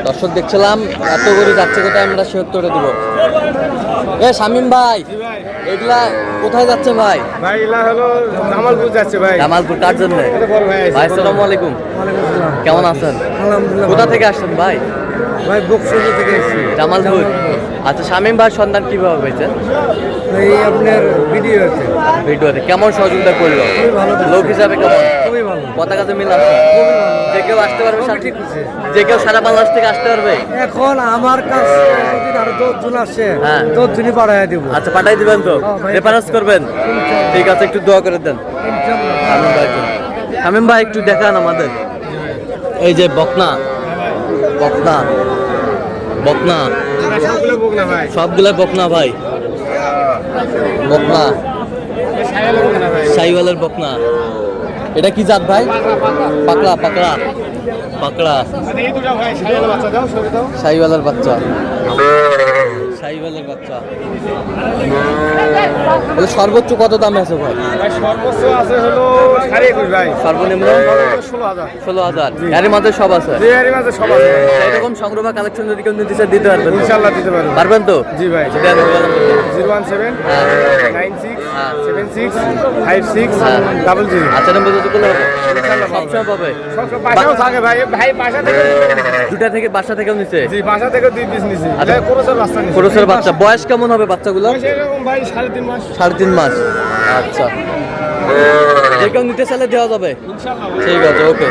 দর্শক দেখছিলাম এত করে যাচ্ছে কোথায়, আমরা ৭৬ দিব। এ শামিম ভাই, এগুলা কোথায় যাচ্ছে ভাই? ভাই এগুলা হলো জামালপুর যাচ্ছে ভাই। জামালপুর কার জন্য? ভাই আসসালামু আলাইকুম, কেমন আছেন? আলহামদুলিল্লাহ। কোথা থেকে আসছেন ভাই? ভাই বকশিয়া থেকে এসেছি। জামালপুর। আচ্ছা, শামিম ভাই সন্ধান কিভাবে পেয়েছেন? এই আপনার ভিডিও আছে। ভিডিওতে কেমন সহযোগিতা করলো? ভালো। লোক হিসাবে কেমন? খুবই ভালো। পতাকাতে মিল আছে? যে কেউ আসতে পারবে? ঠিক আছে। যে কেউ সারা বাংলাদেশ থেকে আসতে পারবে? এখন আমার কাছে যদি আরো 10 জন আসে, হ্যাঁ। 10 জনই পাঠায় দিব। আচ্ছা, পাঠাই দিবেন তো? হ্যাঁ, ভাই। রেফারেন্স করবেন? ঠিক আছে, একটু দোয়া করে দেন শামিম ভাই। শামিম ভাই একটু দেখান আমাদের। এই যে বকনা, বকনা, বকনা, সবগুলো বুক না ভাই। সবগুলা বকনা ভাই। বকনা, সাইয়াল বুক না ভাই। শাহিওয়ালের বকনা। এটা কি জাত ভাই? পাকড়া, পাকড়া, পাকড়া। এই দুটো ভাই সাইয়াল বাচ্চা দাও, সরে দাও। শাহিওয়ালের বাচ্চা, শাহিওয়ালের বাচ্চা। এটা সর্বোচ্চ কত দাম আছে ভাই? ভাই সর্বোচ্চ আছে হলো 21.5 ভাই। সর্বনিম্ন 16,000। 16,000। এর মধ্যে সব আছে। জি এর মাঝে সব আছে। এরকম সংগ্রহ বা কালেকশন যদি কেউ নিতে চায় দিতে পারবেন তো? ইনশাআল্লাহ দিতে পারবো। পারবেন তো? জি ভাই। দেন, বলেন। 017 হ্যাঁ। 96 হ্যাঁ। 76 56 হ্যাঁ। 00। আচ্ছা, নম্বর যত করলে হবে? ইনশাআল্লাহ পাবো। সবসময় পাবে? সব বাসাও থাকে ভাই। ভাই বাসা থেকে দুটা থেকে বাসা থেকেও নিচ্ছে? জি বাসা থেকে 2 পিস নিছি। আচ্ছা। এটা কোরসের বাচ্চা নিছি। খরচের বাচ্চা। বয়স কেমন হবে বাচ্চাগুলো? বয়স এরকম ভাই 3.5 মাস। 3.5 মাস। আচ্ছা, যে কেউ নিতে চাইলে দেওয়া যাবে? ইনশাআল্লাহ। ঠিক আছে, ওকে।